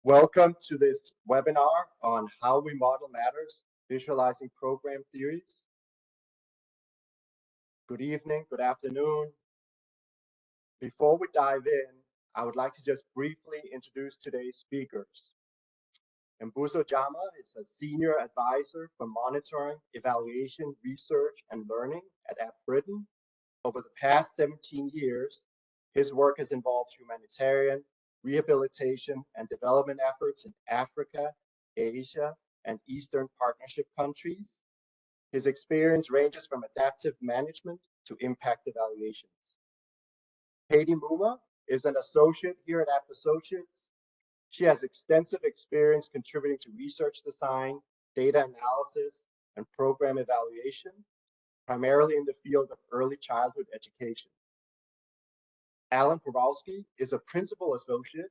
Welcome to this webinar on how we model matters, visualizing program theories. Good evening, good afternoon. Before we dive in, I would like to just briefly introduce today's speakers. Mbuso Jama is a senior advisor for monitoring, evaluation, research, and learning at Abt Britain. Over the past 17 years, his work has involved humanitarian, rehabilitation, and development efforts in Africa, Asia, and Eastern Partnership countries. His experience ranges from adaptive management to impact evaluations. Katie Muma is an associate here at Abt Associates. She has extensive experience contributing to research design, data analysis, and program evaluation, primarily in the field of early childhood education. Alan Porowski is a principal associate.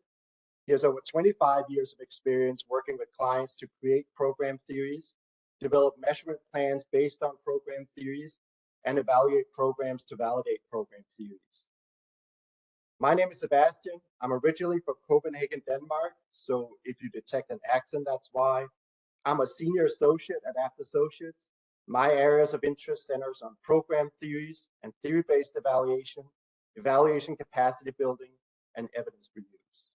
He has over 25 years of experience working with clients to create program theories, develop measurement plans based on program theories, and evaluate programs to validate program theories. My name is Sebastian. I'm originally from Copenhagen, Denmark, so if you detect an accent, that's why. I'm a senior associate at Abt Associates. My areas of interest centers on program theories and theory-based evaluation, evaluation capacity building, and evidence reviews.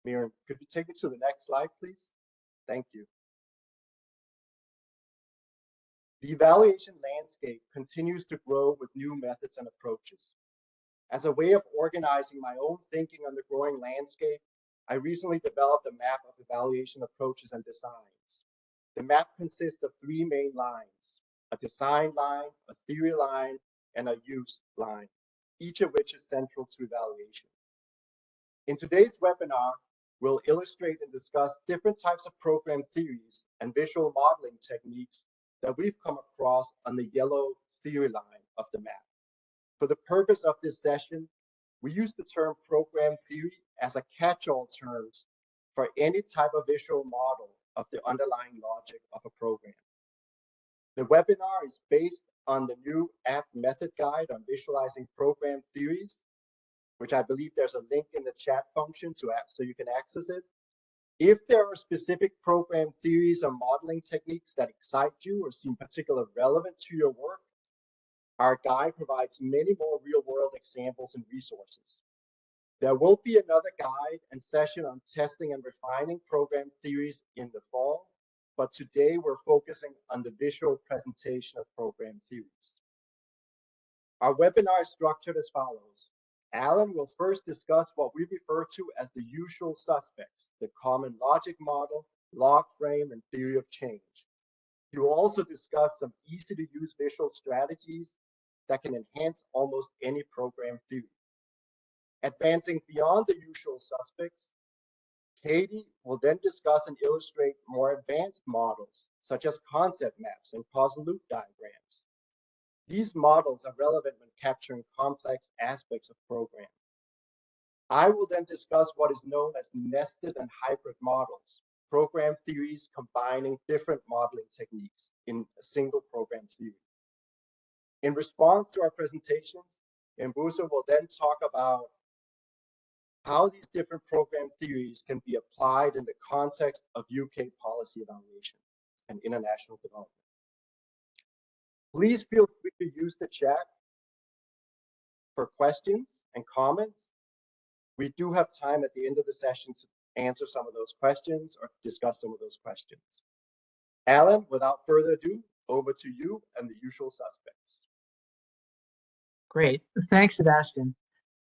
Miriam, could you take me to the next slide, please? Thank you. The evaluation landscape continues to grow with new methods and approaches. As a way of organizing my own thinking on the growing landscape, I recently developed a map of evaluation approaches and designs. The map consists of three main lines: a design line, a theory line, and a use line, each of which is central to evaluation. In today's webinar, we'll illustrate and discuss different types of program theories and visual modeling techniques that we've come across on the yellow theory line of the map. For the purpose of this session, we use the term program theory as a catch-all term for any type of visual model of the underlying logic of a program. The webinar is based on the new Abt method guide on visualizing program theories, which I believe there's a link in the chat function so you can access it. If there are specific program theories or modeling techniques that excite you or seem particularly relevant to your work, our guide provides many more real-world examples and resources. There will be another guide and session on testing and refining program theories in the fall, but today we're focusing on the visual presentation of program theories. Our webinar is structured as follows. Alan will first discuss what we refer to as the usual suspects, the common logic model, log frame, and theory of change. He will also discuss some easy-to-use visual strategies that can enhance almost any program theory. Advancing beyond the usual suspects, Katie will then discuss and illustrate more advanced models, such as concept maps and causal loop diagrams. These models are relevant when capturing complex aspects of programs. I will then discuss what is known as nested and hybrid models, program theories combining different modeling techniques in a single program theory. In response to our presentations, Mbuso will then talk about how these different program theories can be applied in the context of UK policy evaluation and international development. Please feel free to use the chat for questions and comments. We do have time at the end of the session to answer some of those questions or discuss some of those questions. Alan, without further ado, over to you and the usual suspects. Great, thanks, Sebastian.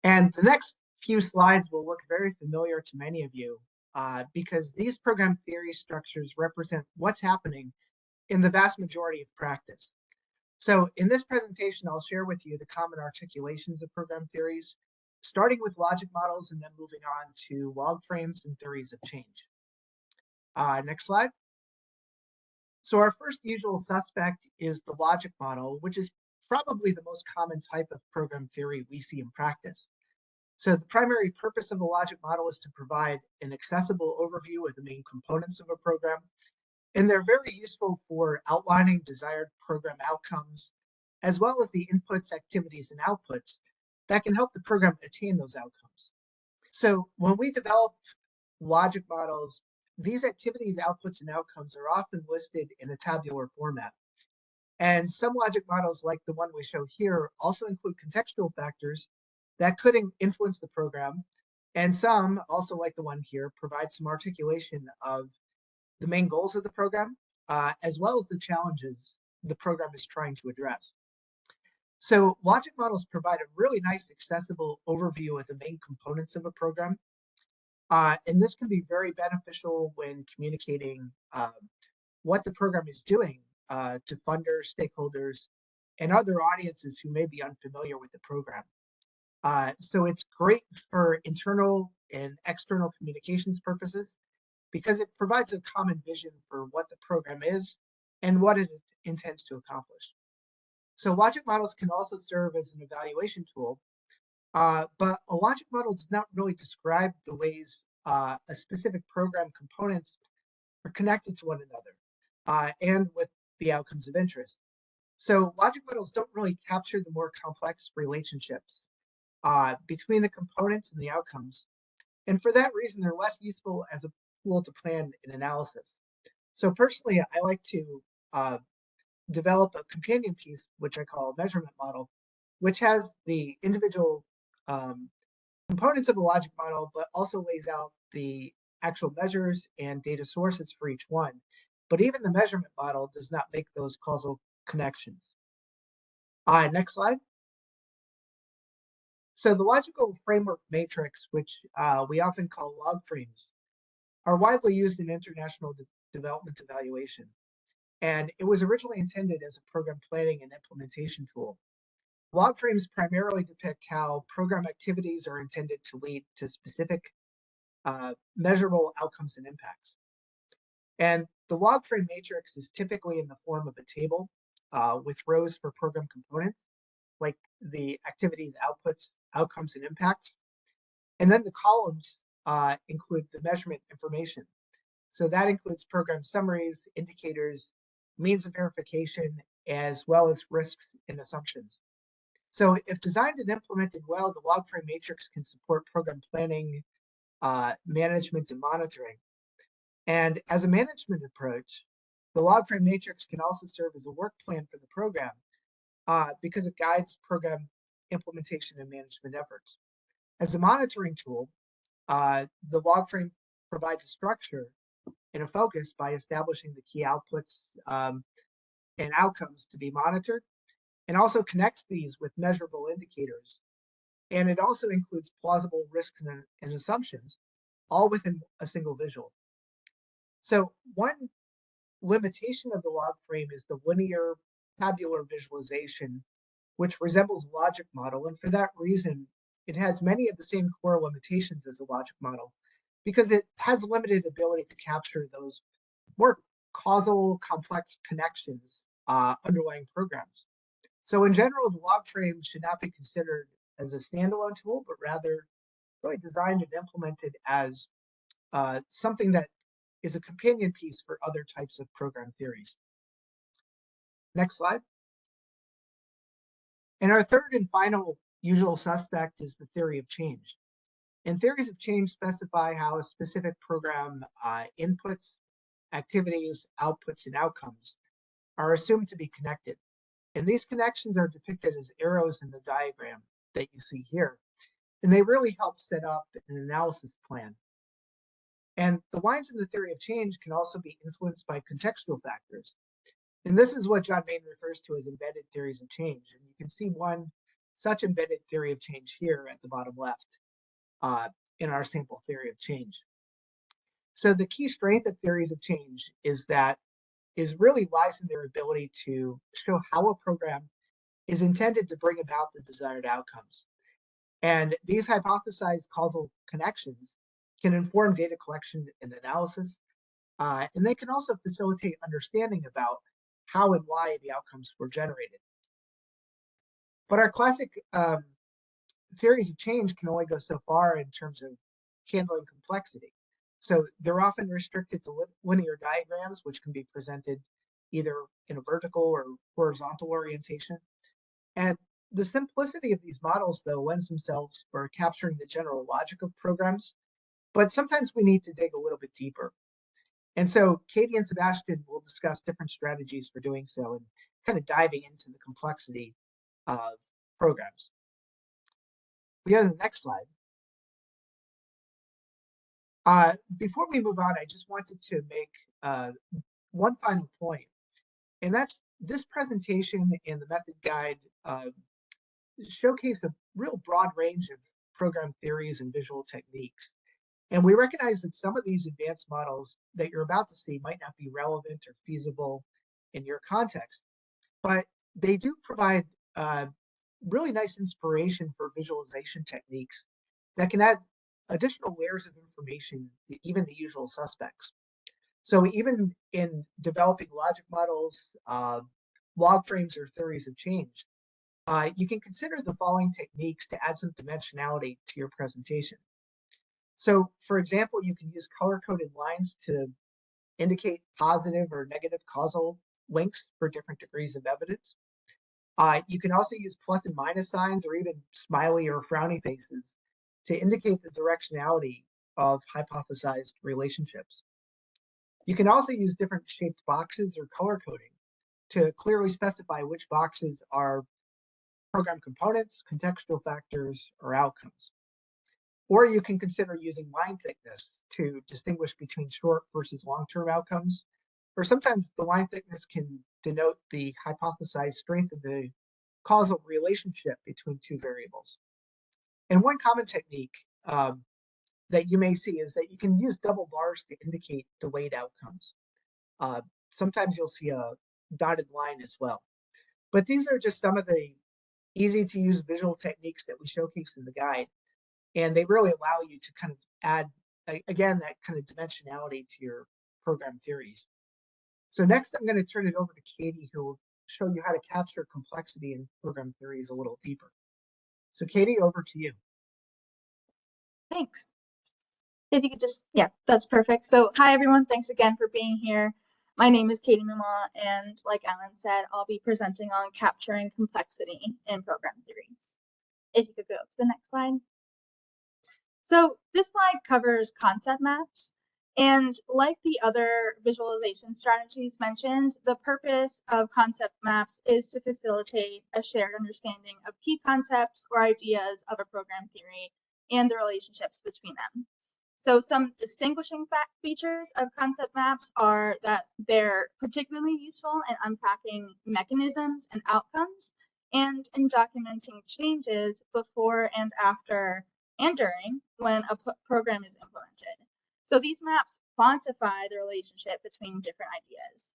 And the next few slides will look very familiar to many of you because these program theory structures represent what's happening in the vast majority of practice. So in this presentation, I'll share with you the common articulations of program theories, starting with logic models and then moving on to log frames and theories of change. Next slide. So our first usual suspect is the logic model, which is probably the most common type of program theory we see in practice. So the primary purpose of a logic model is to provide an accessible overview of the main components of a program. And they're very useful for outlining desired program outcomes, as well as the inputs, activities, and outputs that can help the program attain those outcomes. So when we develop logic models, these activities, outputs, and outcomes are often listed in a tabular format. And some logic models, like the one we show here, also include contextual factors that could influence the program. And some, also like the one here, provide some articulation of the main goals of the program, as well as the challenges the program is trying to address. So logic models provide a really nice, accessible overview of the main components of a program. And this can be very beneficial when communicating what the program is doing to funders, stakeholders, and other audiences who may be unfamiliar with the program. So it's great for internal and external communications purposes because it provides a common vision for what the program is and what it intends to accomplish. So logic models can also serve as an evaluation tool, but a logic model does not really describe the ways a specific program components are connected to one another and with the outcomes of interest. So logic models don't really capture the more complex relationships between the components and the outcomes. And for that reason, they're less useful as a tool to plan an analysis. So personally, I like to develop a companion piece, which I call a measurement model, which has the individual components of a logic model, but also lays out the actual measures and data sources for each one. But even the measurement model does not make those causal connections. Next slide. So the logical framework matrix, which we often call log frames, are widely used in international development evaluation. And it was originally intended as a program planning and implementation tool. Log frames primarily depict how program activities are intended to lead to specific measurable outcomes and impacts. And the log frame matrix is typically in the form of a table with rows for program components, like the activities, outputs, outcomes, and impacts. And then the columns include the measurement information. So that includes program summaries, indicators, means of verification, as well as risks and assumptions. So if designed and implemented well, the log frame matrix can support program planning, management, and monitoring. And as a management approach, the log frame matrix can also serve as a work plan for the program because it guides program implementation and management efforts. As a monitoring tool, the log frame provides a structure and a focus by establishing the key outputs and outcomes to be monitored, and also connects these with measurable indicators. And it also includes plausible risks and assumptions, all within a single visual. So one limitation of the log frame is the linear tabular visualization, which resembles a logic model. And for that reason, it has many of the same core limitations as a logic model because it has limited ability to capture those more causal, complex connections underlying programs. So in general, the log frame should not be considered as a standalone tool, but rather really designed and implemented as something that is a companion piece for other types of program theories. Next slide. And our third and final usual suspect is the theory of change. And theories of change specify how a specific program inputs, activities, outputs, and outcomes are assumed to be connected. And these connections are depicted as arrows in the diagram that you see here. And they really help set up an analysis plan. And the lines in the theory of change can also be influenced by contextual factors. And this is what John Main refers to as embedded theories of change. And you can see one such embedded theory of change here at the bottom left in our sample theory of change. So the key strength of theories of change is really lies in their ability to show how a program is intended to bring about the desired outcomes. And these hypothesized causal connections can inform data collection and analysis, and they can also facilitate understanding about how and why the outcomes were generated. But our classic theories of change can only go so far in terms of handling complexity. So they're often restricted to linear diagrams, which can be presented either in a vertical or horizontal orientation. And the simplicity of these models, though, lends themselves for capturing the general logic of programs, but sometimes we need to dig a little bit deeper. And so Katie and Sebastian will discuss different strategies for doing so and kind of diving into the complexity of programs. We go to the next slide. Before we move on, I just wanted to make one final point, and that's this presentation and the method guide showcase a real broad range of program theories and visual techniques. And we recognize that some of these advanced models that you're about to see might not be relevant or feasible in your context, but they do provide really nice inspiration for visualization techniques that can add additional layers of information, even the usual suspects. So even in developing logic models, log frames, or theories of change, you can consider the following techniques to add some dimensionality to your presentation. So for example, you can use color-coded lines to indicate positive or negative causal links for different degrees of evidence. You can also use plus and minus signs or even smiley or frowny faces to indicate the directionality of hypothesized relationships. You can also use different shaped boxes or color coding to clearly specify which boxes are program components, contextual factors, or outcomes. Or you can consider using line thickness to distinguish between short versus long-term outcomes. Or sometimes the line thickness can denote the hypothesized strength of the causal relationship between two variables. And one common technique that you may see is that you can use double bars to indicate delayed outcomes. Sometimes you'll see a dotted line as well. But these are just some of the easy to use visual techniques that we showcase in the guide. And they really allow you to kind of add, again, that kind of dimensionality to your program theories. So next, I'm going to turn it over to Katie, who will show you how to capture complexity in program theories a little deeper. So Katie, over to you. Thanks. If you could just, yeah, that's perfect. So hi, everyone. Thanks again for being here. My name is Katie Mumma, and like Alan said, I'll be presenting on capturing complexity in program theories. If you could go to the next slide. So this slide covers concept maps. And like the other visualization strategies mentioned, the purpose of concept maps is to facilitate a shared understanding of key concepts or ideas of a program theory and the relationships between them. So some distinguishing features of concept maps are that they're particularly useful in unpacking mechanisms and outcomes and in documenting changes before and after and during when a program is implemented. So these maps quantify the relationship between different ideas.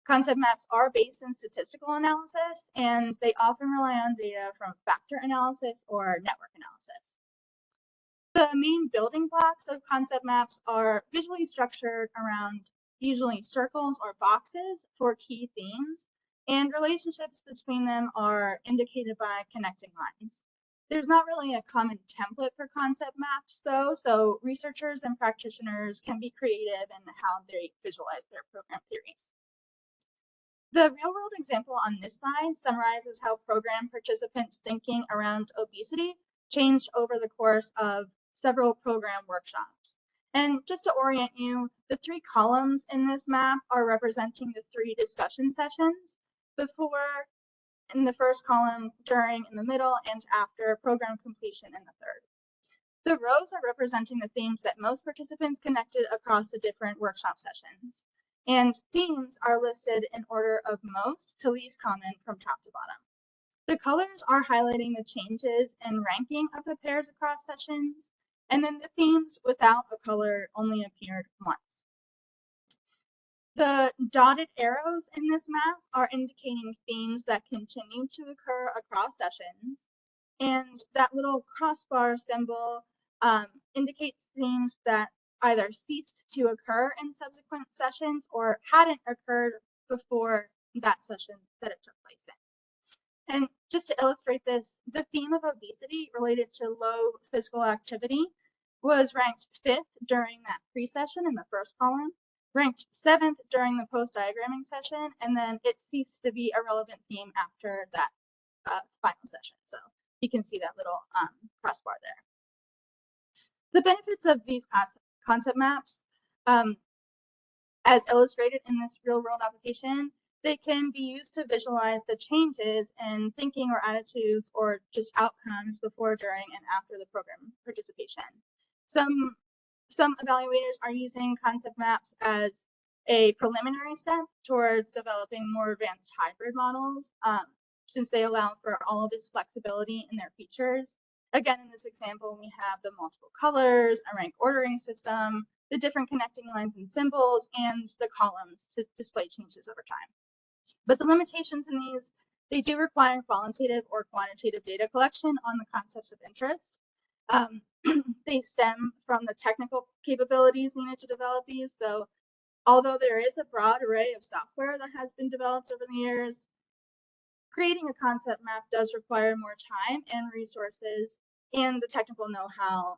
Concept maps are based in statistical analysis, and they often rely on data from factor analysis or network analysis. The main building blocks of concept maps are visually structured around usually circles or boxes for key themes, and relationships between them are indicated by connecting lines. There's not really a common template for concept maps, though, so researchers and practitioners can be creative in how they visualize their program theories. The real-world example on this slide summarizes how program participants' thinking around obesity changed over the course of several program workshops. And just to orient you, the three columns in this map are representing the three discussion sessions: before in the first column, during in the middle, and after program completion in the third. The rows are representing the themes that most participants connected across the different workshop sessions. And themes are listed in order of most to least common from top to bottom. The colors are highlighting the changes in ranking of the pairs across sessions, and then the themes without a color only appeared once. The dotted arrows in this map are indicating themes that continue to occur across sessions, and that little crossbar symbol indicates themes that either ceased to occur in subsequent sessions or hadn't occurred before that session that it took place in. And just to illustrate this, the theme of obesity related to low physical activity was ranked 5th during that pre-session in the first column, ranked 7th during the post-diagramming session, and then it ceased to be a relevant theme after that final session. So you can see that little crossbar there. The benefits of these concept maps, as illustrated in this real-world application, they can be used to visualize the changes in thinking or attitudes or just outcomes before, during, and after the program participation. Some evaluators are using concept maps as a preliminary step towards developing more advanced hybrid models, since they allow for all of this flexibility in their features. Again, in this example, we have the multiple colors, a rank ordering system, the different connecting lines and symbols, and the columns to display changes over time. But the limitations in these, they do require qualitative or quantitative data collection on the concepts of interest. They stem from the technical capabilities needed to develop these. So although there is a broad array of software that has been developed over the years, creating a concept map does require more time and resources and the technical know-how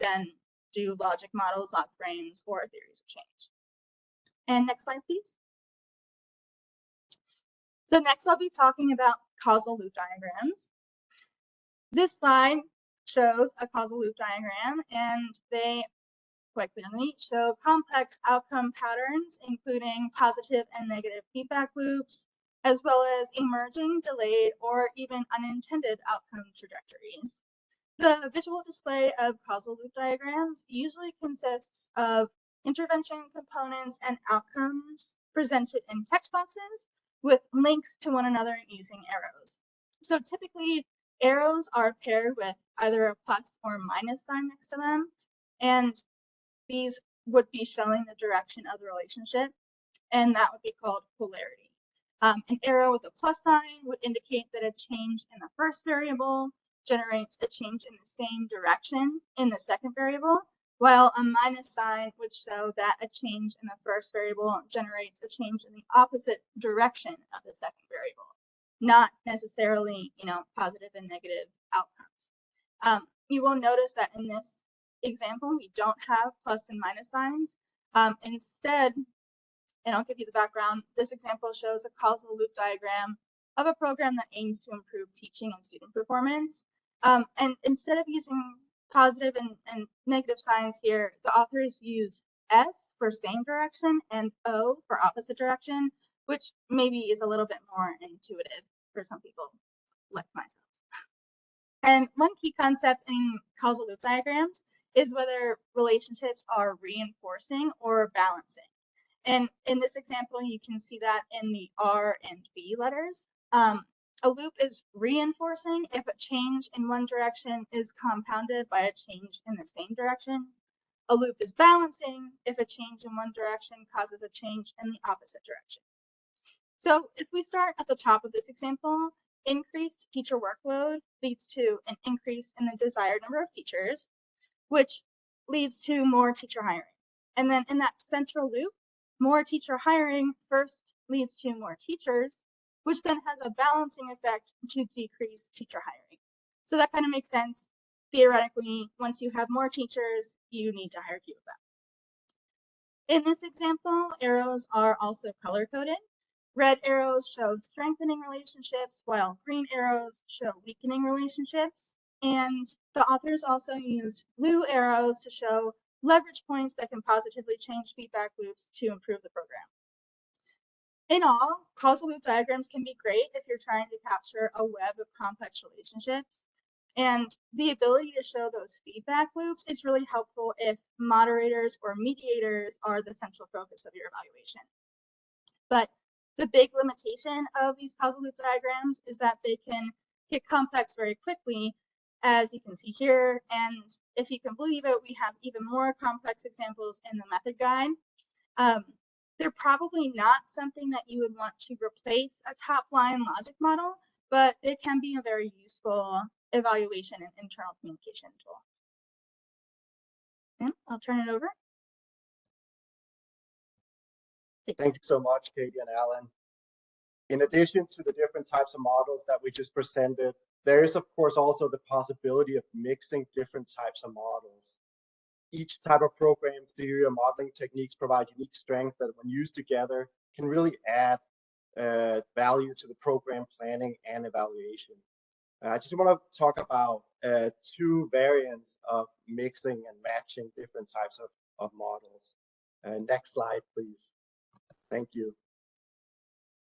than do logic models, log frames, or theories of change. And next slide, please. So next I'll be talking about causal loop diagrams. This slide shows a causal loop diagram, and they quite clearly show complex outcome patterns, including positive and negative feedback loops, as well as emerging, delayed, or even unintended outcome trajectories. The visual display of causal loop diagrams usually consists of intervention components and outcomes presented in text boxes with links to one another using arrows. So typically, arrows are paired with either a plus or minus sign next to them, and these would be showing the direction of the relationship, and that would be called polarity. An arrow with a plus sign would indicate that a change in the first variable generates a change in the same direction in the second variable, while a minus sign would show that a change in the first variable generates a change in the opposite direction of the second variable, not necessarily, positive and negative outcomes. You will notice that in this example, we don't have plus and minus signs. Instead, and I'll give you the background, this example shows a causal loop diagram of a program that aims to improve teaching and student performance. And instead of using positive and negative signs here, the authors used S for same direction and O for opposite direction, which maybe is a little bit more intuitive for some people like myself. And one key concept in causal loop diagrams is whether relationships are reinforcing or balancing. And in this example, you can see that in the R and B letters. A loop is reinforcing if a change in one direction is compounded by a change in the same direction. A loop is balancing if a change in one direction causes a change in the opposite direction. So if we start at the top of this example, increased teacher workload leads to an increase in the desired number of teachers, which leads to more teacher hiring. And then in that central loop, more teacher hiring first leads to more teachers, which then has a balancing effect to decrease teacher hiring. So that kind of makes sense. Theoretically, once you have more teachers, you need to hire fewer of them. In this example, arrows are also color-coded. Red arrows show strengthening relationships, while green arrows show weakening relationships. And the authors also used blue arrows to show leverage points that can positively change feedback loops to improve the program. In all, causal loop diagrams can be great if you're trying to capture a web of complex relationships. And the ability to show those feedback loops is really helpful if moderators or mediators are the central focus of your evaluation. But the big limitation of these causal loop diagrams is that they can get complex very quickly, as you can see here. And if you can believe it, we have even more complex examples in the method guide. They're probably not something that you would want to replace a top-line logic model, but it can be a very useful evaluation and internal communication tool. And I'll turn it over. Thank you so much, Katie and Alan. In addition to the different types of models that we just presented, there is, of course, also the possibility of mixing different types of models. Each type of program theory or modeling techniques provide unique strength that, when used together, can really add value to the program planning and evaluation. I just want to talk about two variants of mixing and matching different types of models. Next slide, please. Thank you.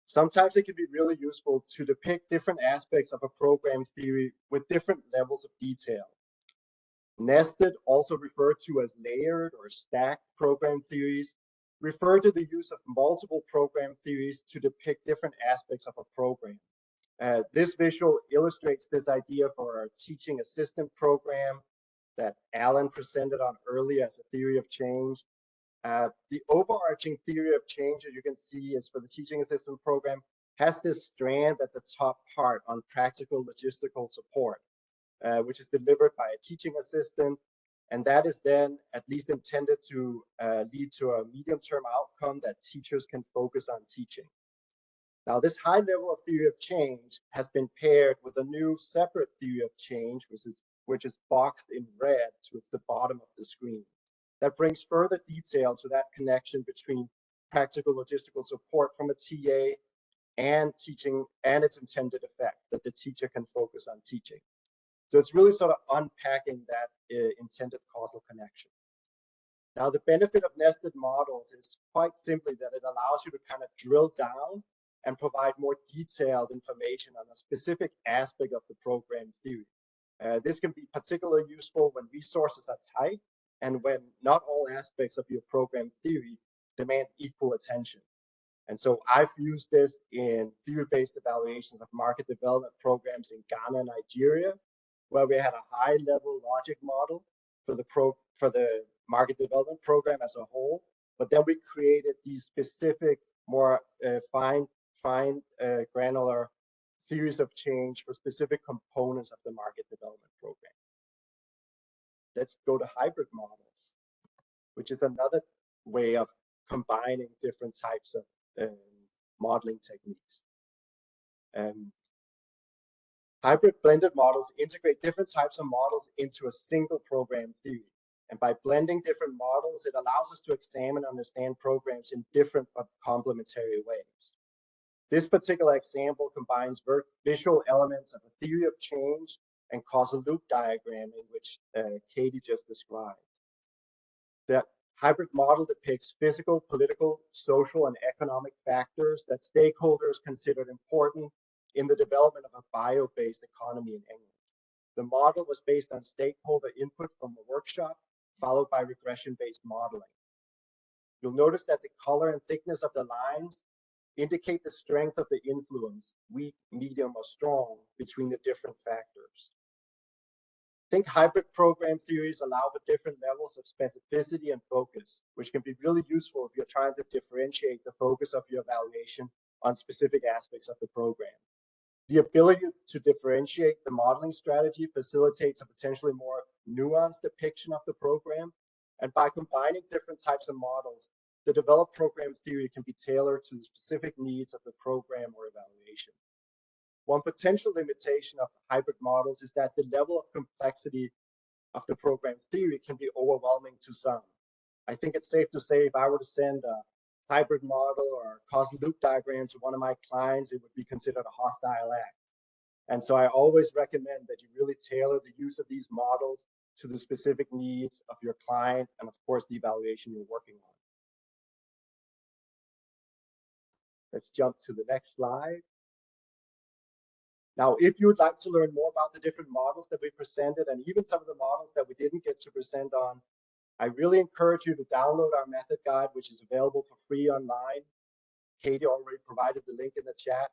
Sometimes it can be really useful to depict different aspects of a program theory with different levels of detail. Nested, also referred to as layered or stacked program theories, refer to the use of multiple program theories to depict different aspects of a program. This visual illustrates this idea for our teaching assistant program that Alan presented on earlier as a theory of change. The overarching theory of change, as you can see, is for the teaching assistant program, has this strand at the top part on practical logistical support, which is delivered by a teaching assistant. And that is then at least intended to lead to a medium-term outcome that teachers can focus on teaching. Now, this high level of theory of change has been paired with a new separate theory of change, which is boxed in red towards the bottom of the screen. That brings further detail to that connection between practical logistical support from a TA and teaching and its intended effect, that the teacher can focus on teaching. So it's really sort of unpacking that intended causal connection. Now, the benefit of nested models is quite simply that it allows you to kind of drill down and provide more detailed information on a specific aspect of the program theory. This can be particularly useful when resources are tight and when not all aspects of your program theory demand equal attention. And so I've used this in theory-based evaluations of market development programs in Ghana and Nigeria, where we had a high-level logic model for the market development program as a whole, but then we created these specific, more fine granular theories of change for specific components of the market development program. Let's go to hybrid models, which is another way of combining different types of modeling techniques. Hybrid blended models integrate different types of models into a single program theory. And by blending different models, it allows us to examine and understand programs in different but complementary ways. This particular example combines visual elements of a theory of change and causal loop diagramming, which Katie just described. The hybrid model depicts physical, political, social, and economic factors that stakeholders considered important in the development of a bio-based economy in England. The model was based on stakeholder input from a workshop, followed by regression-based modeling. You'll notice that the color and thickness of the lines indicate the strength of the influence, weak, medium, or strong, between the different factors. I think hybrid program theories allow for different levels of specificity and focus, which can be really useful if you're trying to differentiate the focus of your evaluation on specific aspects of the program. The ability to differentiate the modeling strategy facilitates a potentially more nuanced depiction of the program. And by combining different types of models, the developed program theory can be tailored to the specific needs of the program or evaluation. One potential limitation of hybrid models is that the level of complexity of the program theory can be overwhelming to some. I think it's safe to say if I were to send a hybrid model or causal loop diagram to one of my clients, it would be considered a hostile act. And so I always recommend that you really tailor the use of these models to the specific needs of your client and, of course, the evaluation you're working on. Let's jump to the next slide. Now, if you would like to learn more about the different models that we presented and even some of the models that we didn't get to present on, I really encourage you to download our method guide, which is available for free online. Katie already provided the link in the chat.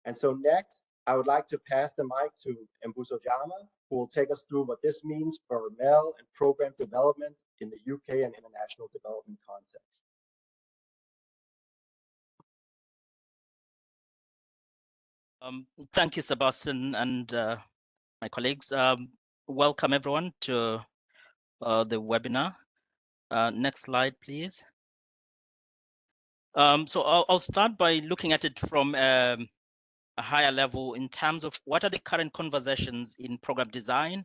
And so next, I would like to pass the mic to Mbusojama, who will take us through what this means for MEL and program development in the UK and international development context. Thank you, Sebastian, and my colleagues. Welcome everyone to the webinar. Next slide, please. So I'll start by looking at it from a higher level in terms of what are the current conversations in program design,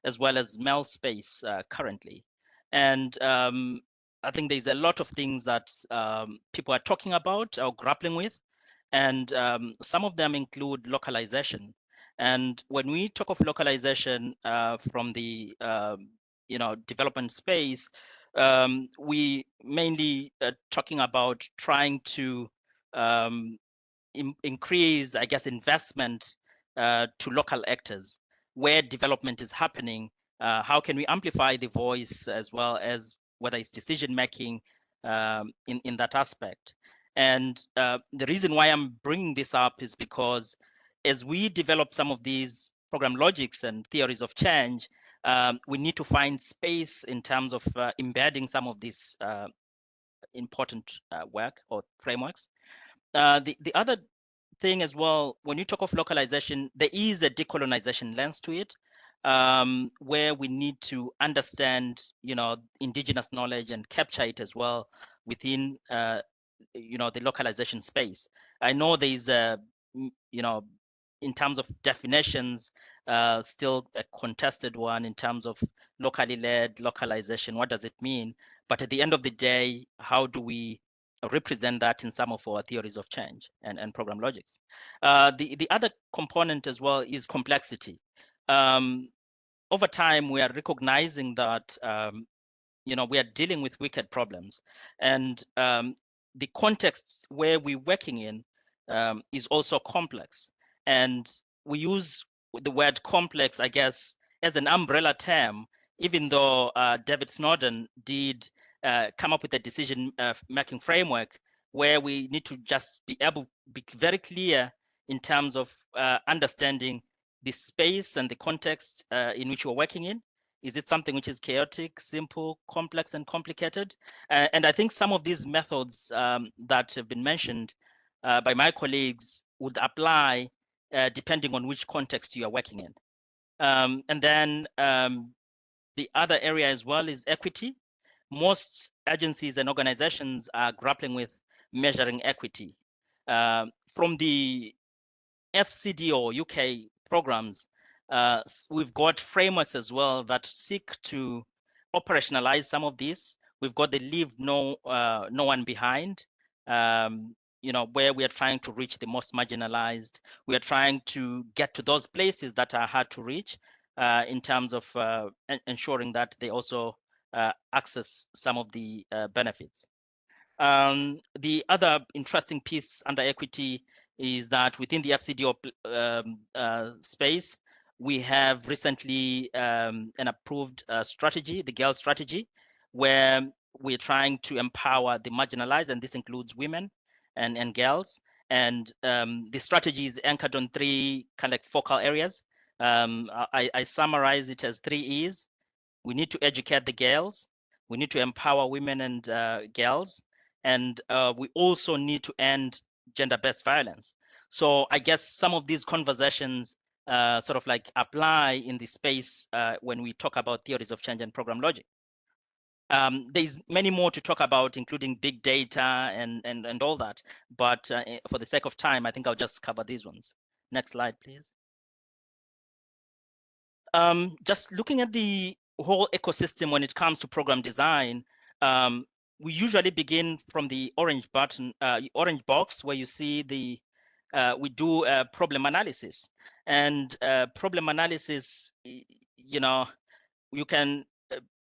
as well as MEL space currently. And I think there's a lot of things that people are talking about or grappling with. And some of them include localization. And when we talk of localization from the development space, we mainly talking about trying to increase, I guess, investment to local actors where development is happening. How can we amplify the voice as well as whether it's decision making in that aspect? And the reason why I'm bringing this up is because as we develop some of these program logics and theories of change, we need to find space in terms of embedding some of these important work or frameworks. The other thing as well, when you talk of localization, there is a decolonization lens to it, where we need to understand, indigenous knowledge and capture it as well within, the localization space. I know there is a, in terms of definitions, still a contested one in terms of locally led localization. What does it mean? But at the end of the day, how do we represent that in some of our theories of change and program logics? The other component as well is complexity. Over time, we are recognizing that we are dealing with wicked problems, and the contexts where we're working in is also complex. And we use the word complex, I guess, as an umbrella term, even though David Snowden did come up with a decision-making framework where we need to just be very clear in terms of understanding the space and the context in which we're working in. Is it something which is chaotic, simple, complex, and complicated? And I think some of these methods that have been mentioned by my colleagues would apply depending on which context you are working in. And then the other area as well is equity. Most agencies and organizations are grappling with measuring equity. From the FCD or UK programs, we've got frameworks as well that seek to operationalize some of this. We've got the leave no one behind, where we are trying to reach the most marginalized. We are trying to get to those places that are hard to reach in terms of ensuring that they also access some of the benefits. The other interesting piece under equity is that within the FCDO space, we have recently an approved strategy, the GIRL strategy, where we're trying to empower the marginalized, and this includes women and girls. And the strategy is anchored on three kind of like focal areas. I summarize it as 3 E's. We need to educate the girls. We need to empower women and girls. And we also need to end gender-based violence. So I guess some of these conversations sort of like apply in the space when we talk about theories of change and program logic. There's many more to talk about, including big data and all that. But for the sake of time, I think I'll just cover these ones. Next slide, please. Just looking at the whole ecosystem when it comes to program design, we usually begin from the orange box, where you see we do problem analysis. And problem analysis, you can,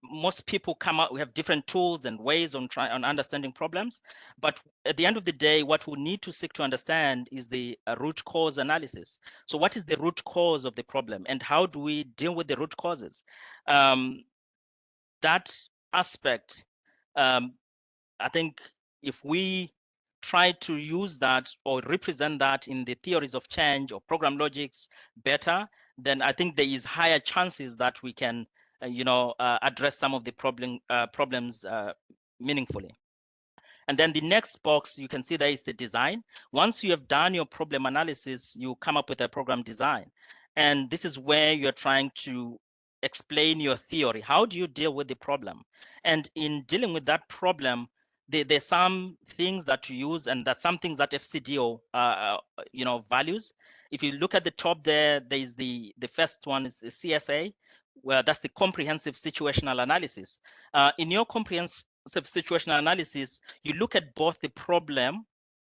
most people come out, we have different tools and ways on understanding problems. But at the end of the day, what we need to seek to understand is the root cause analysis. So what is the root cause of the problem, and how do we deal with the root causes? That aspect, I think if we try to use that or represent that in the theories of change or program logics better, then I think there is higher chances that we can address some of the problems meaningfully. And then the next box, you can see there is the design. Once you have done your problem analysis, you come up with a program design. And this is where you're trying to explain your theory. How do you deal with the problem? And in dealing with that problem, there's some things that you use, and there's some things that FCDO values. If you look at the top there is the first one is the CSA. Well, that's the comprehensive situational analysis. In your comprehensive situational analysis, you look at both the problem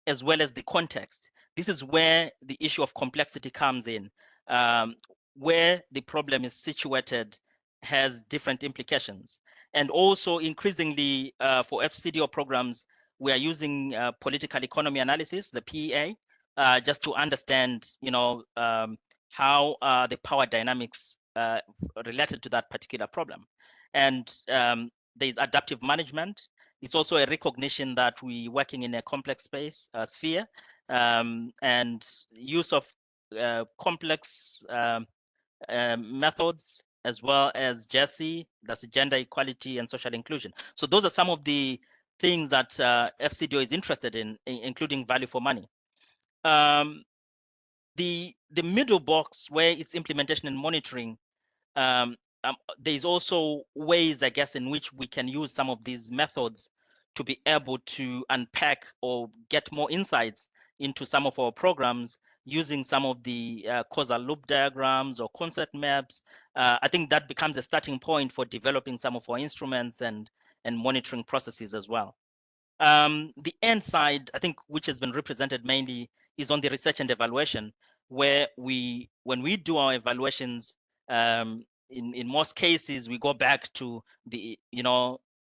as well as the context. This is where the issue of complexity comes in. where the problem is situated has different implications. And also increasingly for FCDO programs, we are using political economy analysis, the PEA, just to understand, how the power dynamics related to that particular problem. And there's adaptive management. It's also a recognition that we're working in a complex space, sphere, and use of complex methods, as well as GESI, that's gender equality and social inclusion. So those are some of the things that FCDO is interested in, including value for money. The middle box, where it's implementation and monitoring, there's also ways, I guess, in which we can use some of these methods to be able to unpack or get more insights into some of our programs using some of the causal loop diagrams or concept maps. I think that becomes a starting point for developing some of our instruments and monitoring processes as well. The end side, I think, which has been represented mainly, is on the research and evaluation, where when we do our evaluations, in most cases, we go back to the,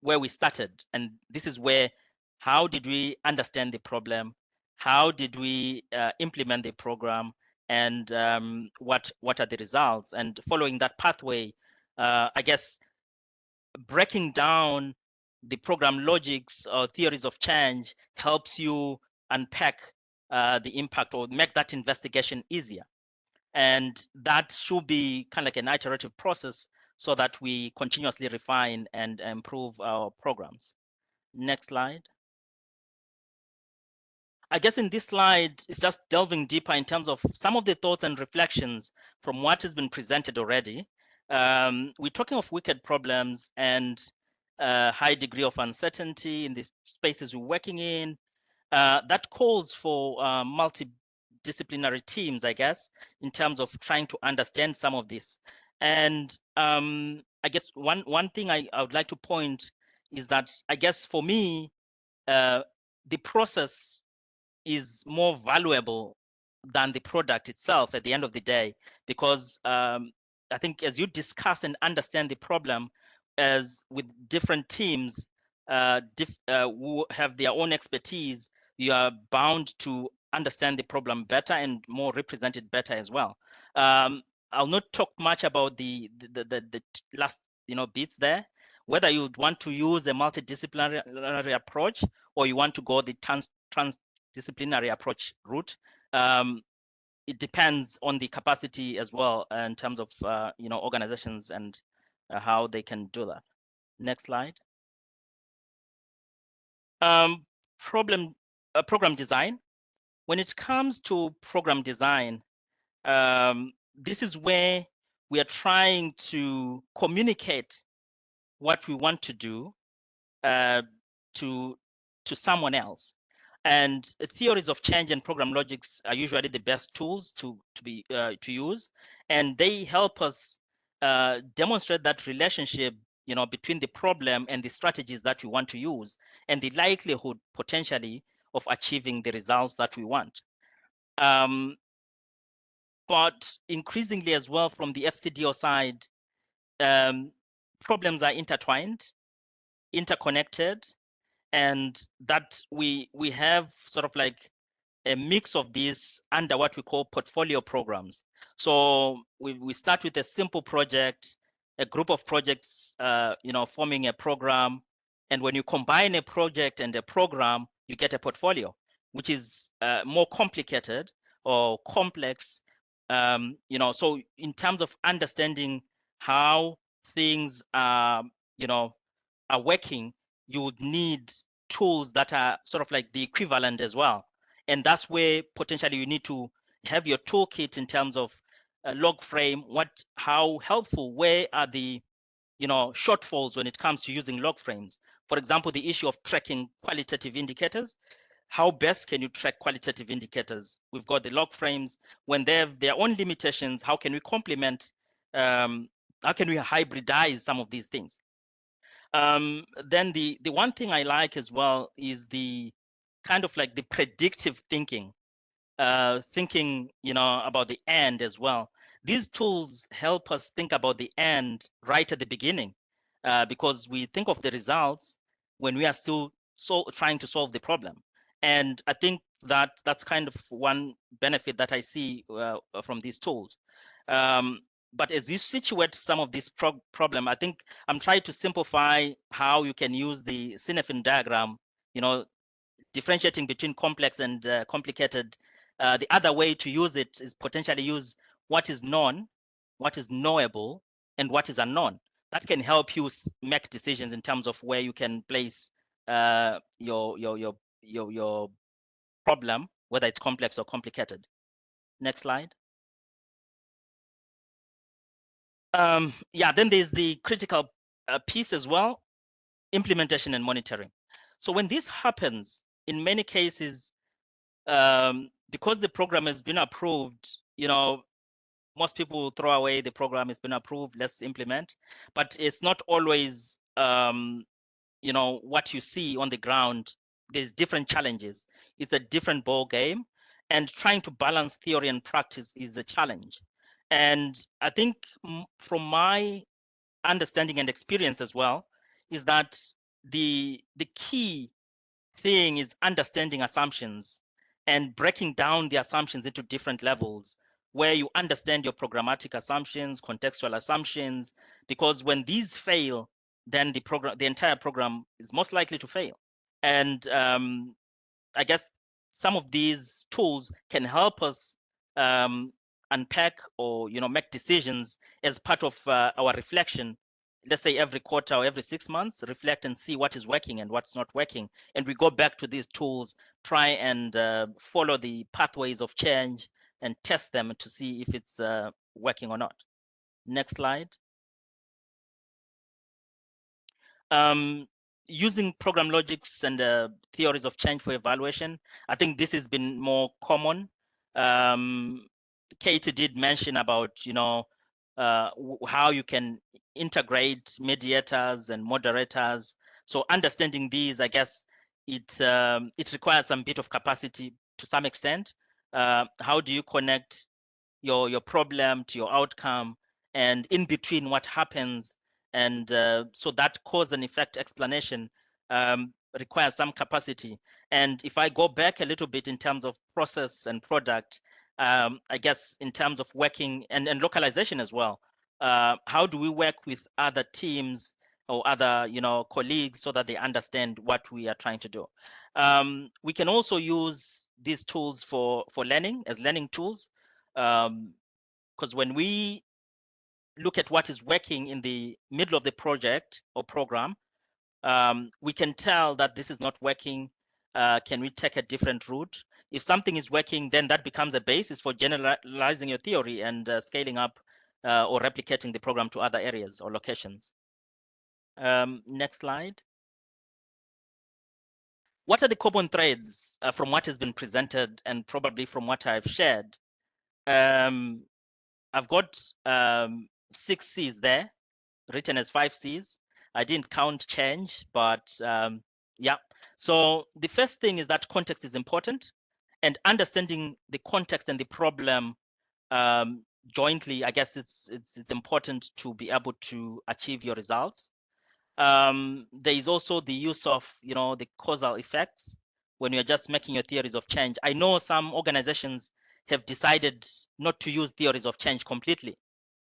where we started. And this is where, how did we understand the problem? How did we implement the program? And what are the results? And following that pathway, I guess, breaking down the program logics or theories of change helps you unpack the impact or make that investigation easier. And that should be kind of like an iterative process so that we continuously refine and improve our programs. Next slide. I guess in this slide, it's just delving deeper in terms of some of the thoughts and reflections from what has been presented already. We're talking of wicked problems and high degree of uncertainty in the spaces we're working in. That calls for multidisciplinary teams, I guess, in terms of trying to understand some of this. And I guess one thing I would like to point is that, I guess for me, the process is more valuable than the product itself at the end of the day, because I think as you discuss and understand the problem as with different teams who have their own expertise, you are bound to understand the problem better and more represent it better as well. I'll not talk much about the last bits there, whether you would want to use a multidisciplinary approach or you want to go the transdisciplinary approach route. It depends on the capacity as well in terms of organizations and how they can do that. Next slide. Program design. When it comes to program design, this is where we are trying to communicate what we want to do to someone else. And theories of change and program logics are usually the best tools to use, and they help us demonstrate that relationship, between the problem and the strategies that we want to use, and the likelihood potentially of achieving the results that we want. But increasingly as well, from the FCDO side, problems are intertwined, interconnected, and that we have sort of like a mix of these under what we call portfolio programs. So we start with a simple project, a group of projects, forming a program. And when you combine a project and a program, you get a portfolio, which is more complicated or complex. So in terms of understanding how things are working, you would need tools that are sort of like the equivalent as well. And that's where potentially you need to have your toolkit in terms of log frame, how helpful, where are the shortfalls when it comes to using log frames. For example, the issue of tracking qualitative indicators. How best can you track qualitative indicators? We've got the log frames. When they have their own limitations, how can we complement, how can we hybridize some of these things? Then the one thing I like as well is the kind of like the predictive thinking, thinking about the end as well. These tools help us think about the end right at the beginning, because we think of the results when we are still trying to solve the problem. And I think that that's kind of one benefit that I see from these tools. But as you situate some of this problem, I think I'm trying to simplify how you can use the Sinefin diagram, differentiating between complex and complicated. The other way to use it is potentially use what is known, what is knowable, and what is unknown. That can help you make decisions in terms of where you can place your problem, whether it's complex or complicated. Next slide. Yeah, then there's the critical piece as well, implementation and monitoring. So when this happens, in many cases, because the program has been approved, most people will throw away the program. It's been approved, let's implement. But it's not always, what you see on the ground. There's different challenges. It's a different ball game, and trying to balance theory and practice is a challenge. And I think from my understanding and experience as well, is that the key thing is understanding assumptions and breaking down the assumptions into different levels, where you understand your programmatic assumptions, contextual assumptions, because when these fail, then the entire program is most likely to fail. And I guess some of these tools can help us unpack or make decisions as part of our reflection. Let's say every quarter or every 6 months, reflect and see what is working and what's not working, and we go back to these tools, try and follow the pathways of change and test them to see if it's working or not. Next slide. Using program logics and theories of change for evaluation, I think this has been more common. Katie did mention about how you can integrate mediators and moderators. So understanding these, I guess it requires some bit of capacity to some extent. How do you connect your problem to your outcome, and in between what happens? And so that cause and effect explanation requires some capacity. And if I go back a little bit in terms of process and product, I guess in terms of working and localization as well, how do we work with other teams or other colleagues so that they understand what we are trying to do? We can also use these tools for learning as learning tools, because when we look at what is working in the middle of the project or program, we can tell that this is not working. Can we take a different route? If something is working, then that becomes a basis for generalizing your theory and scaling up or replicating the program to other areas or locations. Next slide. What are the common threads from what has been presented and probably from what I've shared? I've got 6 C's there, written as 5 C's. I didn't count change, but yeah. So the first thing is that context is important, and understanding the context and the problem jointly, I guess it's important to be able to achieve your results. There is also the use of the causal effects when you're just making your theories of change. I know some organizations have decided not to use theories of change completely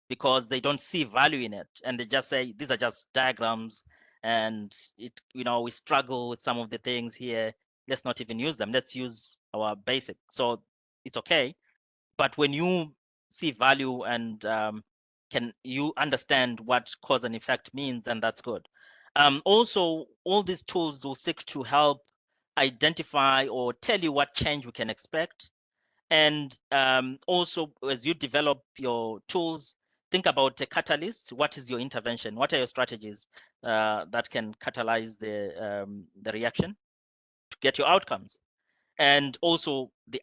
because they don't see value in it, and they just say these are just diagrams, and we struggle with some of the things here. Let's not even use them. Let's use our basic. So it's okay, but when you see value and can you understand what cause and effect means, then that's good. Also, all these tools will seek to help identify or tell you what change we can expect. And also, as you develop your tools, think about a catalyst. What is your intervention? What are your strategies that can catalyze the reaction to get your outcomes? And also the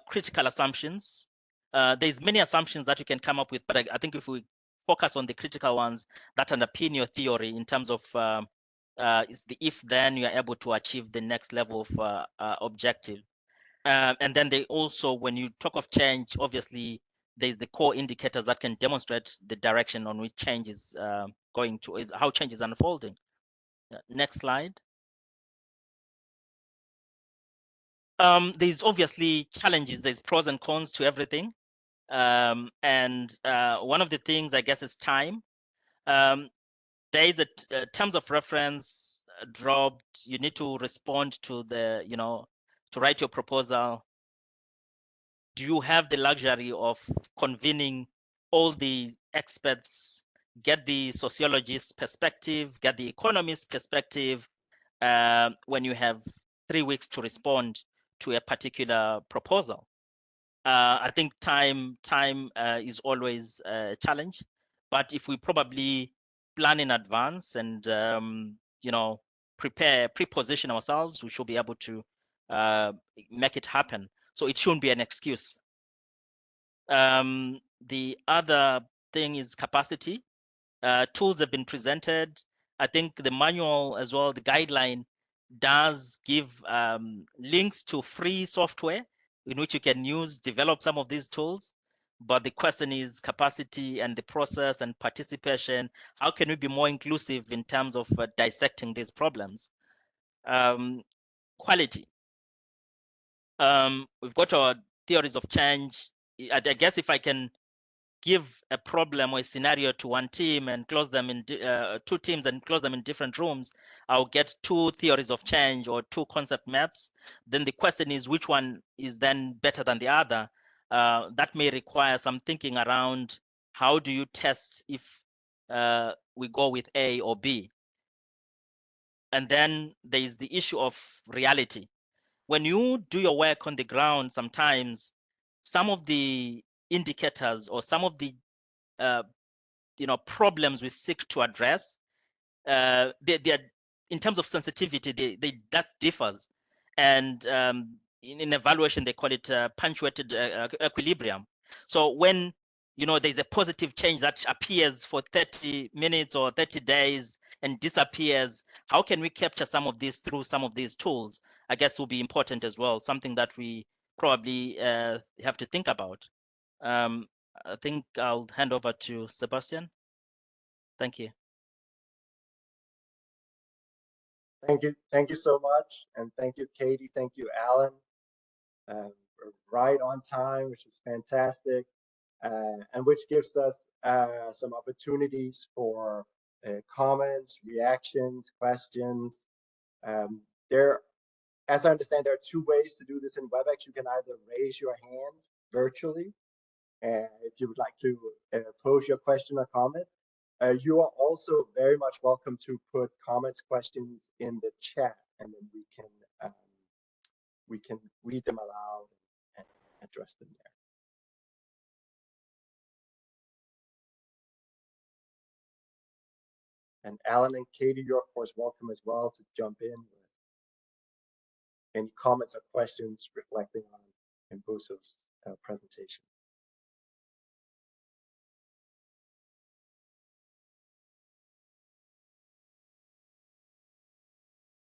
critical assumptions. There's many assumptions that you can come up with, but I think if we focus on the critical ones that underpin your theory in terms of is the if then you are able to achieve the next level of objective. And then they also, when you talk of change, obviously there's the core indicators that can demonstrate the direction on which change is going to, is how change is unfolding. Next slide. There's obviously challenges, there's pros and cons to everything. And one of the things, I guess, is time. There is a terms of reference dropped. You need to respond to the, to write your proposal. Do you have the luxury of convening all the experts, get the sociologist's perspective, get the economist's perspective, when you have 3 weeks to respond to a particular proposal? I think time is always a challenge, but if we probably plan in advance and pre-position ourselves, we should be able to make it happen. So it shouldn't be an excuse. The other thing is capacity. Tools have been presented. I think the manual as well, the guideline does give links to free software in which you can develop some of these tools. But the question is capacity and the process and participation. How can we be more inclusive in terms of dissecting these problems? Quality. We've got our theories of change. I guess if I can give a problem or a scenario to one team and close them in two teams and close them in different rooms, I'll get 2 theories of change or 2 concept maps. Then the question is, which one is then better than the other? That may require some thinking around how do you test if we go with A or B. And then there is the issue of reality. When you do your work on the ground, sometimes some of the indicators or some of the problems we seek to address, they are, in terms of sensitivity, that differs. And in evaluation, they call it punctuated equilibrium. So when there's a positive change that appears for 30 minutes or 30 days and disappears, how can we capture some of this through some of these tools? I guess will be important as well, something that we probably have to think about. I think I'll hand over to Sebastian. Thank you. Thank you so much, and thank you, Katie. Thank you, Alan. We're right on time, which is fantastic, and which gives us some opportunities for comments, reactions, questions. As I understand, there are 2 ways to do this in WebEx. You can either raise your hand virtually, if you would like to pose your question or comment. You are also very much welcome to put comments, questions in the chat, and then we can read them aloud and address them there. And Alan and Katie, you're of course welcome as well to jump in with any comments or questions reflecting on Mbuso's presentation.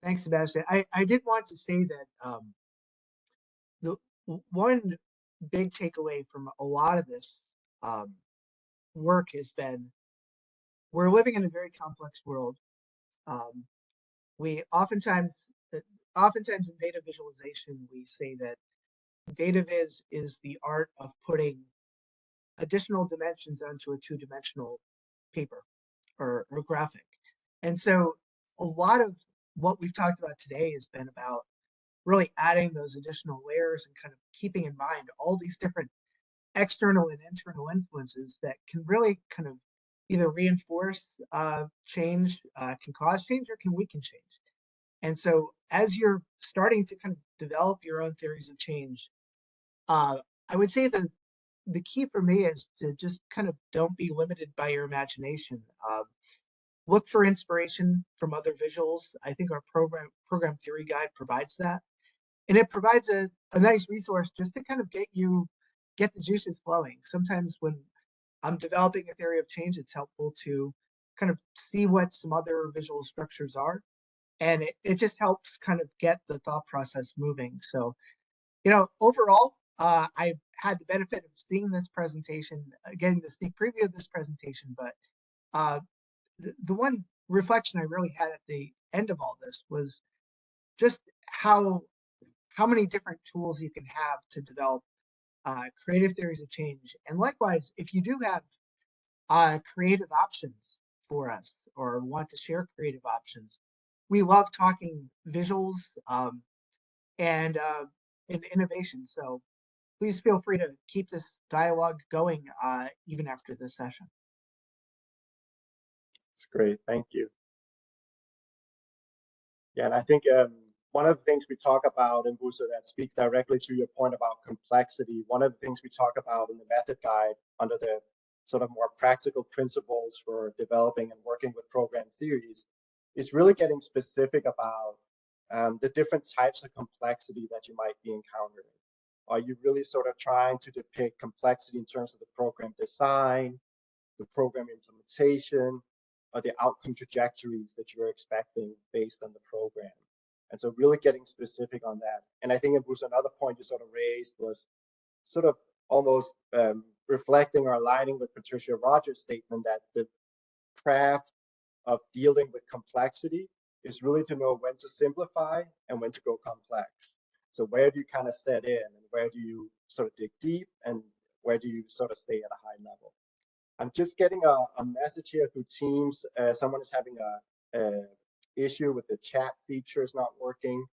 Thanks, Sebastian. I did want to say that the one big takeaway from a lot of this work has been we're living in a very complex world. We oftentimes in data visualization, we say that data viz is the art of putting additional dimensions onto a 2-dimensional paper or graphic. And so a lot of what we've talked about today has been about really adding those additional layers and kind of keeping in mind all these different external and internal influences that can really kind of either reinforce change, can cause change, or can weaken change. And so as you're starting to kind of develop your own theories of change, I would say that the key for me is to just kind of don't be limited by your imagination. Look for inspiration from other visuals. I think our program theory guide provides that. And it provides a nice resource just to kind of get the juices flowing. Sometimes when I'm developing a theory of change, it's helpful to kind of see what some other visual structures are. And it just helps kind of get the thought process moving. So, overall, I had the benefit of seeing this presentation, getting the sneak preview of this presentation, but the one reflection I really had at the end of all this was just how many different tools you can have to develop creative theories of change. And likewise, if you do have creative options for us or want to share creative options, we love talking visuals and innovation. So please feel free to keep this dialogue going even after this session. That's great. Thank you. Yeah, and I think one of the things we talk about in Busa that speaks directly to your point about complexity, one of the things we talk about in the method guide under the sort of more practical principles for developing and working with program theories is really getting specific about the different types of complexity that you might be encountering. Are you really sort of trying to depict complexity in terms of the program design, the program implementation, or the outcome trajectories that you're expecting based on the program? And so really getting specific on that. And I think it was another point you sort of raised was sort of almost reflecting or aligning with Patricia Rogers' statement that the craft of dealing with complexity is really to know when to simplify and when to go complex. So where do you kind of set in and where do you sort of dig deep and where do you sort of stay at a high level? I'm just getting a message here through Teams. Someone is having a issue with the chat feature is not working.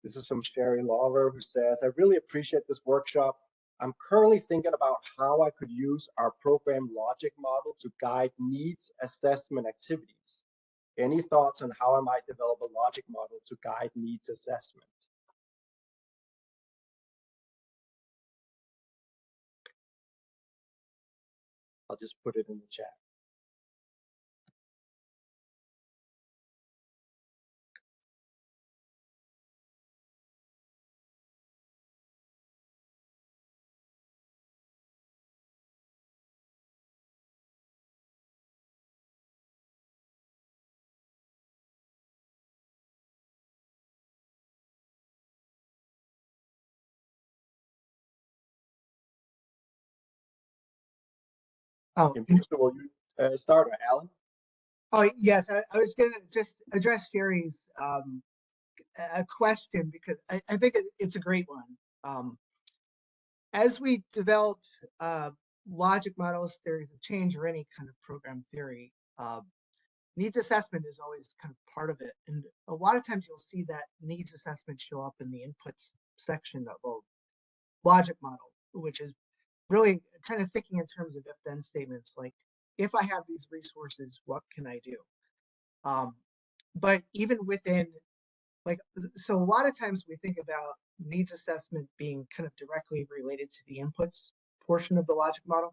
This is from Sherry Lawler, who says, I really appreciate this workshop. I'm currently thinking about how I could use our program logic model to guide needs assessment activities. Any thoughts on how I might develop a logic model to guide needs assessment? I'll just put it in the chat. Oh, Will you start, or Alan? oh yes, I was going to just address Sherry's a question because I think it's a great one. As we develop logic models, theories of change, or any kind of program theory, needs assessment is always kind of part of it. And a lot of times you'll see that needs assessment show up in the inputs section of a logic model, which is really kind of thinking in terms of if-then statements, like, if I have these resources, what can I do? But even within, like, so a lot of times we think about needs assessment being kind of directly related to the inputs portion of the logic model.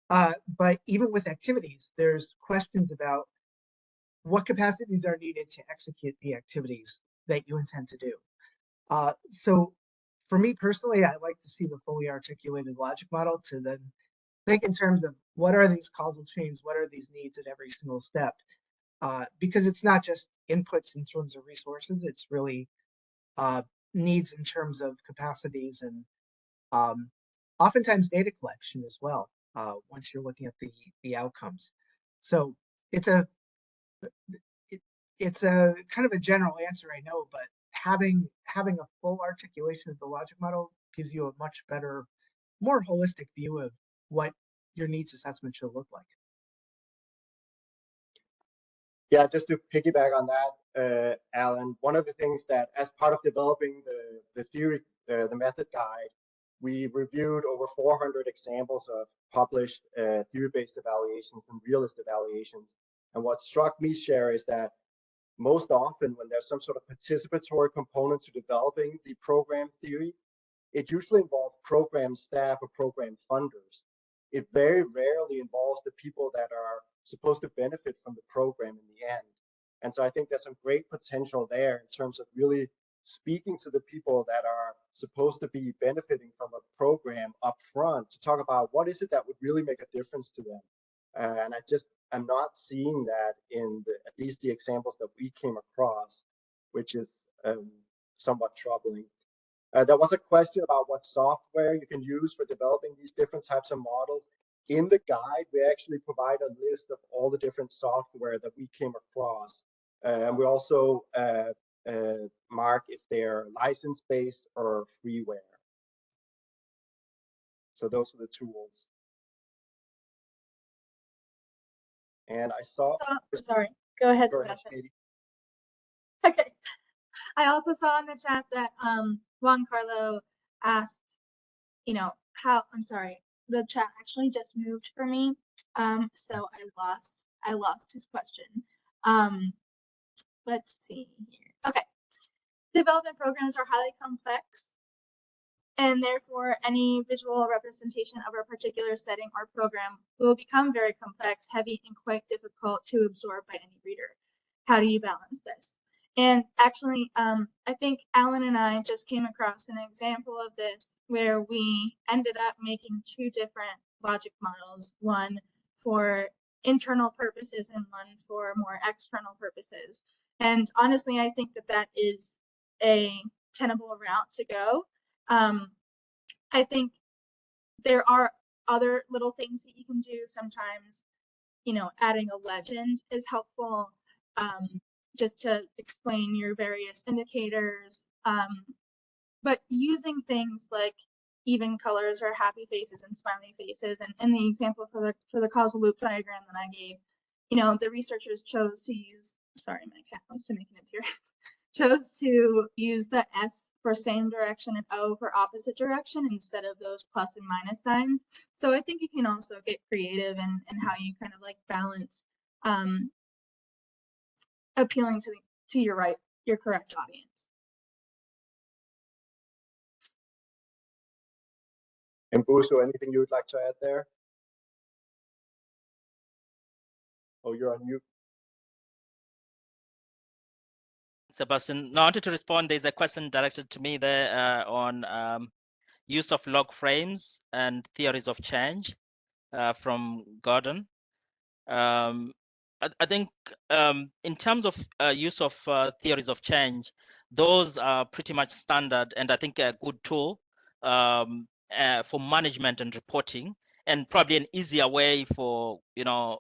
But even with activities, there's questions about what capacities are needed to execute the activities that you intend to do. So for me personally, I like to see the fully articulated logic model to then think in terms of what are these causal chains, what are these needs at every single step, because it's not just inputs in terms of resources, it's really needs in terms of capacities and oftentimes data collection as well, once you're looking at the outcomes. So it's a kind of a general answer, I know, but having a full articulation of the logic model gives you a much better, more holistic view of what your needs assessment should look like. Yeah, just to piggyback on that, Alan, one of the things that as part of developing the theory, the method guide, we reviewed over 400 examples of published theory-based evaluations and realist evaluations. And what struck me, Sherry, is that most often when there's some sort of participatory component to developing the program theory, it usually involves program staff or program funders. It very rarely involves the people that are supposed to benefit from the program in the end. And so I think there's some great potential there in terms of really speaking to the people that are supposed to be benefiting from a program up front to talk about what is it that would really make a difference to them. And I'm not seeing that in at least the examples that we came across, which is somewhat troubling. There was a question about what software you can use for developing these different types of models. In the guide, we actually provide a list of all the different software that we came across. And we also mark if they're license-based or freeware. So those are the tools. And I saw. Sorry, go ahead, Go ahead, Sebastian. Katie. Okay. I also saw in the chat that Juan Carlo asked, you know, I'm sorry, the chat actually just moved for me. So I lost his question. Let's see here. Okay. Development programs are highly complex, and therefore any visual representation of a particular setting or program will become very complex, heavy, and quite difficult to absorb by any reader. How do you balance this? And actually, I think Alan and I just came across an example of this where we ended up making two different logic models, one for internal purposes and one for more external purposes. And honestly, I think that that is a tenable route to go. I think there are other little things that you can do. Sometimes, you know, adding a legend is helpful, just to explain your various indicators. But using things like even colors or happy faces and smiley faces, and the example for the causal loop diagram that I gave, you know, the researchers chose to use. Sorry, my cat wants to make an appearance. Chose to use the S for same direction and O for opposite direction instead of those plus and minus signs. So I think you can also get creative in how you kind of like balance appealing to your correct audience. And Buso, anything you would like to add there? Oh, you're on mute. Sebastian, no, I wanted to respond. There's a question directed to me there on use of log frames and theories of change from Gordon. I think in terms of use of theories of change, those are pretty much standard and I think a good tool for management and reporting, and probably an easier way for, you know,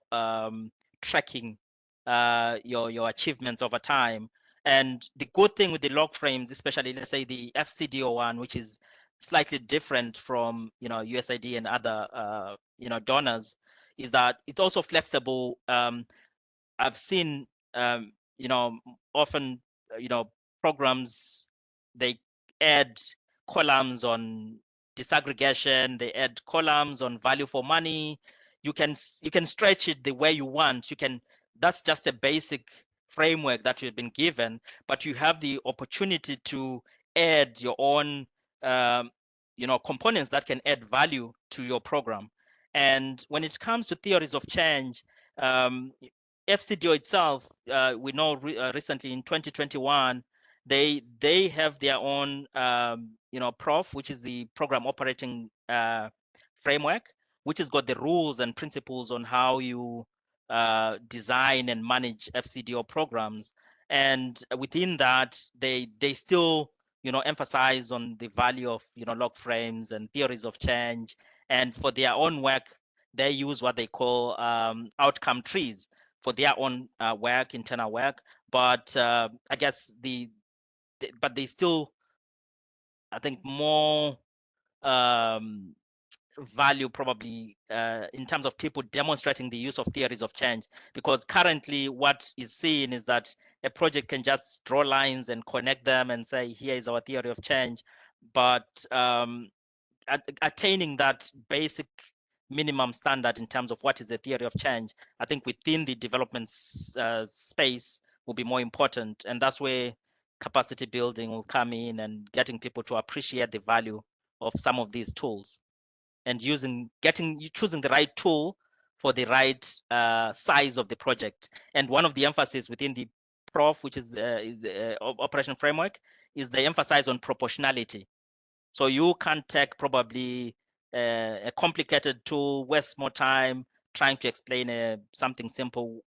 tracking your achievements over time. And the good thing with the log frames, especially let's say the FCDO one, which is slightly different from, you know, USAID and other you know, donors, is that it's also flexible. I've seen you know, often you know, programs, they add columns on disaggregation, they add columns on value for money. You can stretch it the way you want. You can, that's just a basic framework that you've been given, but you have the opportunity to add your own you know, components that can add value to your program. And when it comes to theories of change, FCDO itself, we know recently in 2021, they have their own you know, PROF, which is the program operating framework, which has got the rules and principles on how you design and manage FCDO programs. And within that, they still, you know, emphasize on the value of, you know, log frames and theories of change. And for their own work, they use what they call outcome trees for their own work, internal work. But I guess but they still, I think, more value probably in terms of people demonstrating the use of theories of change, because currently what is seen is that a project can just draw lines and connect them and say, here is our theory of change. But attaining that basic minimum standard in terms of what is the theory of change, I think within the development space will be more important. And that's where capacity building will come in, and getting people to appreciate the value of some of these tools, and choosing the right tool for the right size of the project. And one of the emphasis within the PROF, which is the operation framework, is the emphasis on proportionality. So you can take probably a complicated tool, waste more time trying to explain something simple.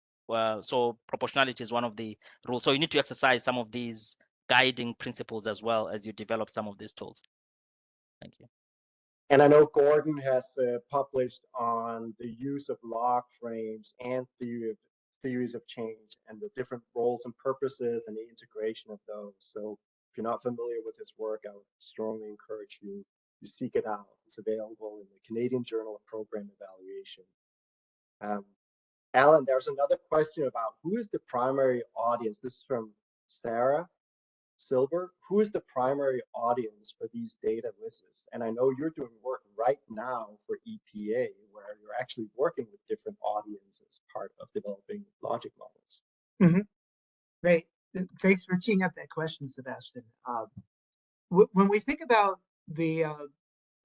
So proportionality is one of the rules. So you need to exercise some of these guiding principles as well as you develop some of these tools. Thank you. And I know Gordon has published on the use of log frames and theories of change and the different roles and purposes and the integration of those. So if you're not familiar with his work, I would strongly encourage you to seek it out. It's available in the Canadian Journal of Program Evaluation. Alan, there's another question about who is the primary audience. This is from Sarah Silver. Who is the primary audience for these data lists? And I know you're doing work right now for EPA where you're actually working with different audiences as part of developing logic models. Mm-hmm. Great. Thanks for teeing up that question, Sebastian. When we think about the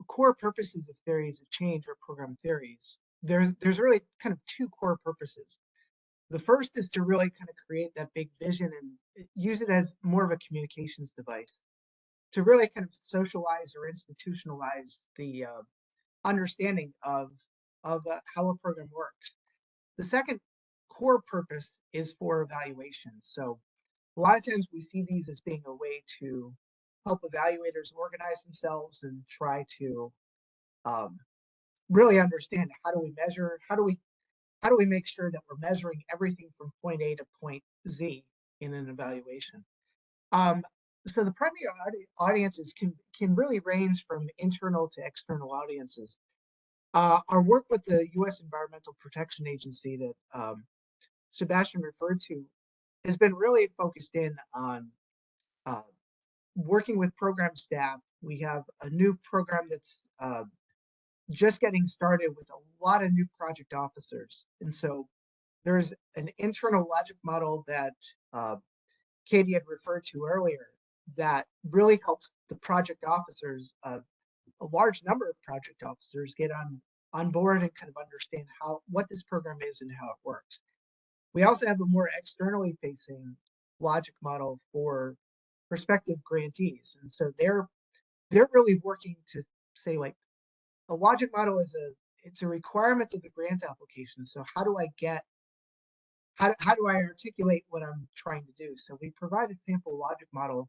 core purposes of theories of change or program theories, there's really kind of two core purposes. The first is to really kind of create that big vision and use it as more of a communications device to really kind of socialize or institutionalize the understanding of how a program works. The second core purpose is for evaluation. So a lot of times we see these as being a way to help evaluators organize themselves and try to really understand how do we measure, how do we make sure that we're measuring everything from point A to point Z in an evaluation. So the primary audiences can really range from internal to external audiences. Our work with the U.S. Environmental Protection Agency that Sebastian referred to has been really focused in on working with program staff. We have a new program that's just getting started with a lot of new project officers. And so there's an internal logic model that Katie had referred to earlier that really helps the project officers, a large number of project officers, get on board and kind of understand what this program is and how it works. We also have a more externally facing logic model for prospective grantees. And so they're really working to say, like, a logic model it's a requirement of the grant application. So how do I articulate what I'm trying to do? So we provide a sample logic model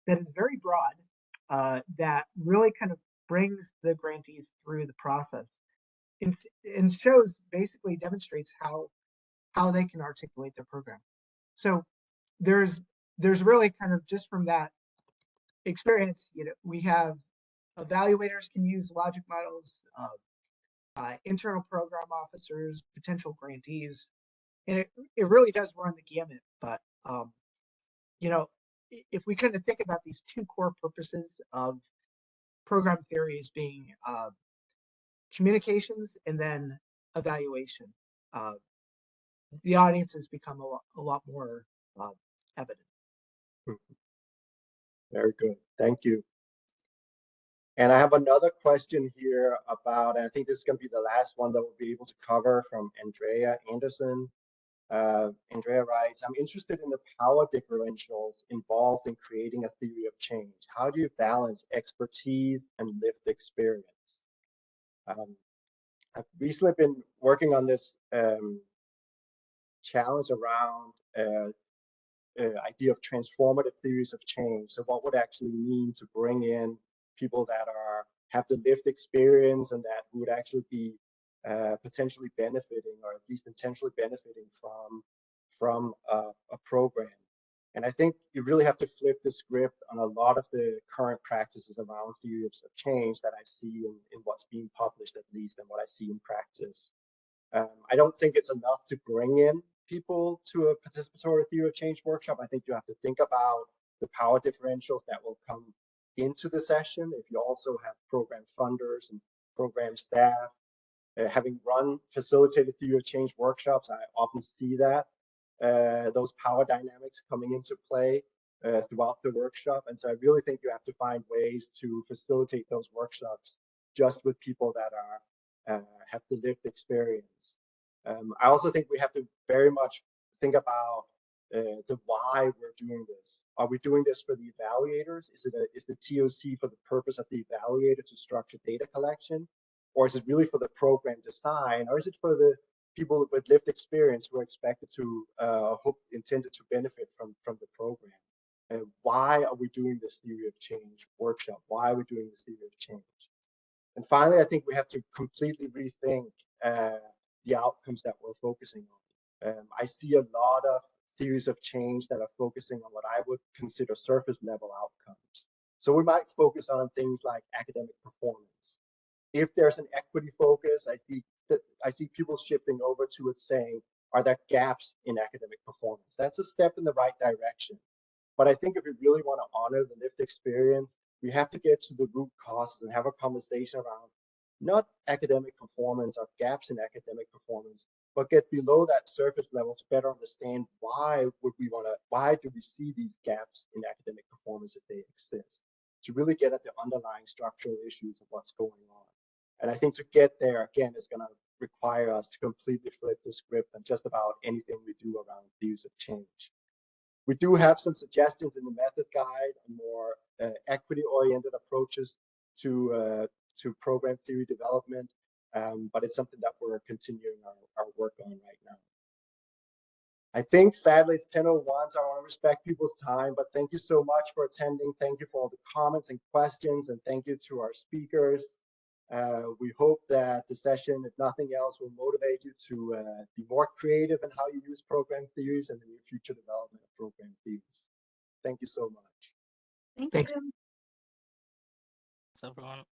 that is very broad, that really kind of brings the grantees through the process and basically demonstrates how they can articulate their program. So there's really kind of just from that experience, we have evaluators can use logic models, internal program officers, potential grantees, and it really does run the gamut. But if we kind of think about these two core purposes of program theory as being communications and then evaluation, the audiences become a lot more evident. Very good. Thank you. And I have another question here about, and I think this is going to be the last one that we'll be able to cover, from Andrea Anderson. Andrea writes, I'm interested in the power differentials involved in creating a theory of change. How do you balance expertise and lived experience? I've recently been working on this challenge around idea of transformative theories of change. So what would actually mean to bring in people that have the lived experience and that would actually be potentially benefiting, or at least intentionally benefiting from a program. And I think you really have to flip the script on a lot of the current practices around theories of change that I see in what's being published, at least, and what I see in practice. I don't think it's enough to bring in people to a participatory theory of change workshop. I think you have to think about the power differentials that will come into the session. If you also have program funders and program staff, having facilitated theory of change workshops, I often see that those power dynamics coming into play throughout the workshop. And so I really think you have to find ways to facilitate those workshops just with people that have the lived experience. I also think we have to very much think about the why we're doing this. Are we doing this for the evaluators? Is the TOC for the purpose of the evaluator to structure data collection? Or is it really for the program design? Or is it for the people with lived experience who are expected to, intended to benefit from the program? why are we doing this theory of change workshop? Why are we doing this theory of change? And finally, I think we have to completely rethink the outcomes that we're focusing on. I see a lot of theories of change that are focusing on what I would consider surface level outcomes. So we might focus on things like academic performance. If there's an equity focus, I see people shifting over to it saying, are there gaps in academic performance? That's a step in the right direction. But I think if we really want to honor the lived experience, we have to get to the root causes and have a conversation around not academic performance or gaps in academic performance, but get below that surface level to better understand why do we see these gaps in academic performance if they exist, to really get at the underlying structural issues of what's going on. And I think to get there, again, is going to require us to completely flip the script on just about anything we do around theories of change. We do have some suggestions in the method guide on more equity-oriented approaches to program theory development, but it's something that we're continuing our work on right now. I think, sadly, it's 10:01, so I want to respect people's time, but thank you so much for attending. Thank you for all the comments and questions, and thank you to our speakers. We hope that the session, if nothing else, will motivate you to be more creative in how you use program theories and in your future development of program theories. Thank you so much. Thank Thanks. you. Thanks, everyone.